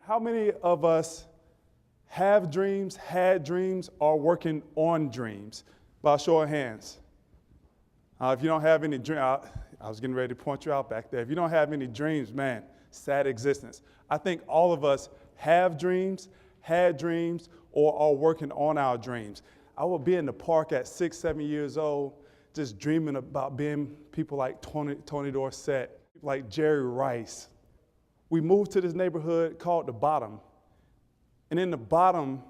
How many of us have dreams, had dreams, are working on dreams? By a show of hands. If you don't have any dreams, I was getting ready to point you out back there. If you don't have any dreams, man, sad existence. I think all of us have dreams, had dreams, or are working on our dreams. I would be in the park at 6, 7 years old, just dreaming about being people like Tony Dorsett, like Jerry Rice. We moved to this neighborhood called The Bottom. And in The Bottom,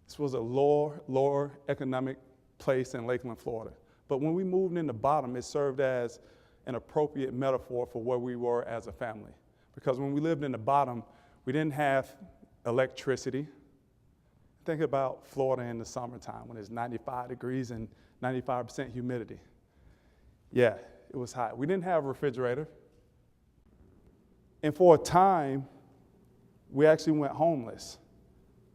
this was a lower economic place in Lakeland, Florida. But when we moved in The Bottom, it served as an appropriate metaphor for where we were as a family. Because when we lived in The Bottom, we didn't have electricity. Think about Florida in the summertime when it's 95 degrees and 95% humidity. Yeah, it was hot. We didn't have a refrigerator. And for a time, we actually went homeless,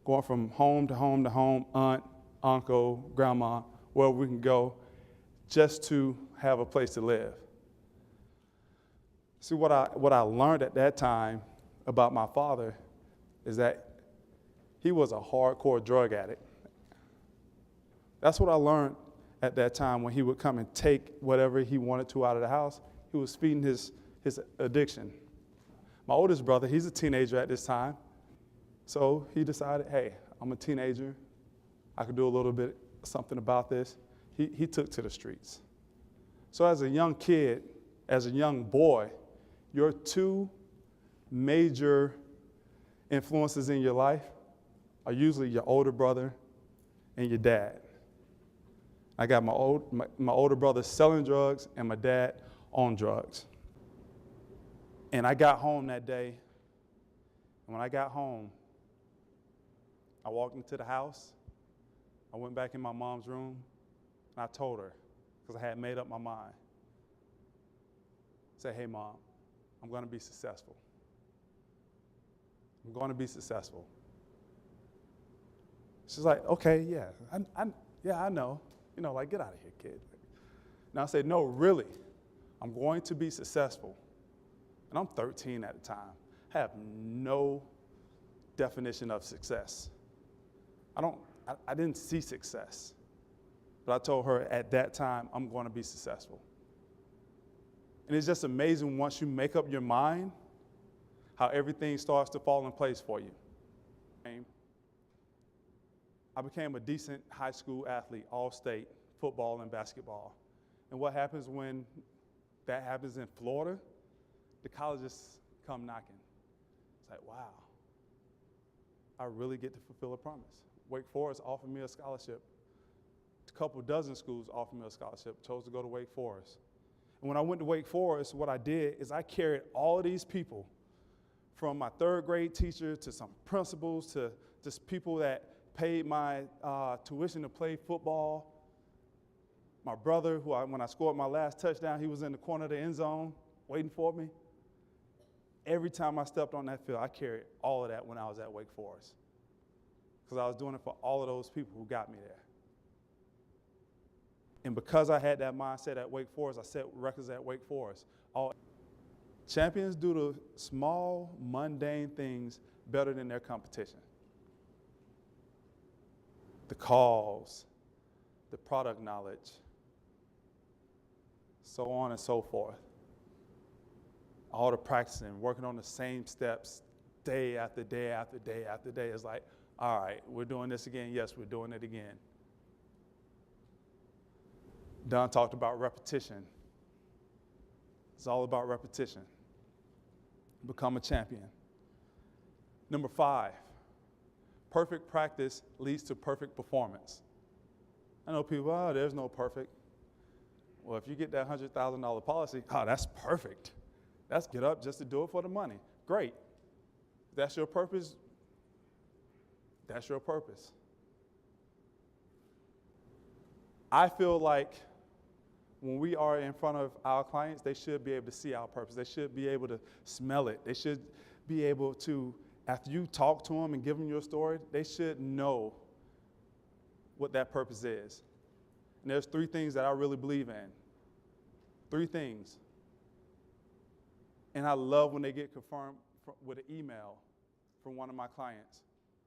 going from home to home to home, aunt, uncle, grandma, wherever we can go, just to have a place to live. See, what I learned at that time about my father is that he was a hardcore drug addict. That's what I learned at that time when he would come and take whatever he wanted to out of the house. He was feeding his addiction. My oldest brother, he's a teenager at this time. So he decided, hey, I'm a teenager. I could do a little bit something about this. He took to the streets. So as a young kid, as a young boy, your two major influences in your life are usually your older brother and your dad. I got my older brother selling drugs and my dad on drugs. And I got home that day, and when I got home, I walked into the house, I went back in my mom's room, and I told her, because I had made up my mind. I said, hey, Mom, I'm going to be successful. I'm going to be successful. She's like, okay, yeah, I know. You know, like, get out of here, kid. And I said, no, really, I'm going to be successful. And I'm 13 at the time. I have no definition of success. I didn't see success. But I told her at that time, I'm going to be successful. And it's just amazing once you make up your mind, how everything starts to fall in place for you. I became a decent high school athlete, all-state, football and basketball. And what happens when that happens in Florida? The colleges come knocking. It's like, wow, I really get to fulfill a promise. Wake Forest offered me a scholarship. A couple dozen schools offered me a scholarship. Chose to go to Wake Forest. And when I went to Wake Forest, what I did is I carried all of these people, from my third grade teacher to some principals to just people that paid my tuition to play football. My brother, when I scored my last touchdown, he was in the corner of the end zone waiting for me. Every time I stepped on that field, I carried all of that when I was at Wake Forest, because I was doing it for all of those people who got me there. And because I had that mindset at Wake Forest, I set records at Wake Forest. Champions do the small, mundane things better than their competition. The calls, the product knowledge, so on and so forth. All the practicing, working on the same steps day after day after day after day. It's like, all right, we're doing this again. Yes, we're doing it again. Don talked about repetition. It's all about repetition. Become a champion. Number 5, perfect practice leads to perfect performance. I know people, oh, there's no perfect. Well, if you get that $100,000 policy, oh, that's perfect. That's get up just to do it for the money. Great. If that's your purpose, that's your purpose. I feel like when we are in front of our clients, they should be able to see our purpose. They should be able to smell it. They should be able to, after you talk to them and give them your story, they should know what that purpose is. And there's 3 things that I really believe in. 3 things. And I love when they get confirmed with an email from one of my clients,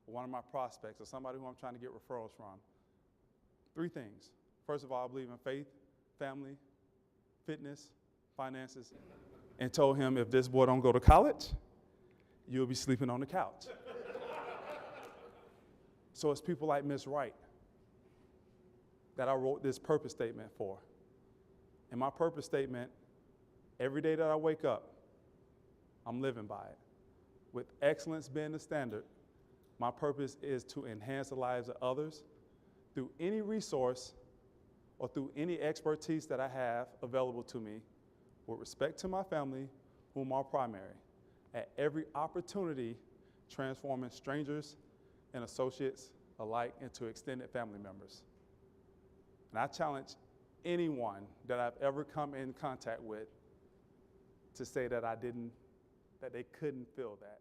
or one of my prospects, or somebody who I'm trying to get referrals from, 3 things. First of all, I believe in faith, family, fitness, finances, and told him, if this boy don't go to college, you'll be sleeping on the couch. So it's people like Miss Wright that I wrote this purpose statement for. And my purpose statement, every day that I wake up, I'm living by it. With excellence being the standard, my purpose is to enhance the lives of others through any resource or through any expertise that I have available to me, with respect to my family, whom are primary, at every opportunity, transforming strangers and associates alike into extended family members. And I challenge anyone that I've ever come in contact with to say that they couldn't feel that.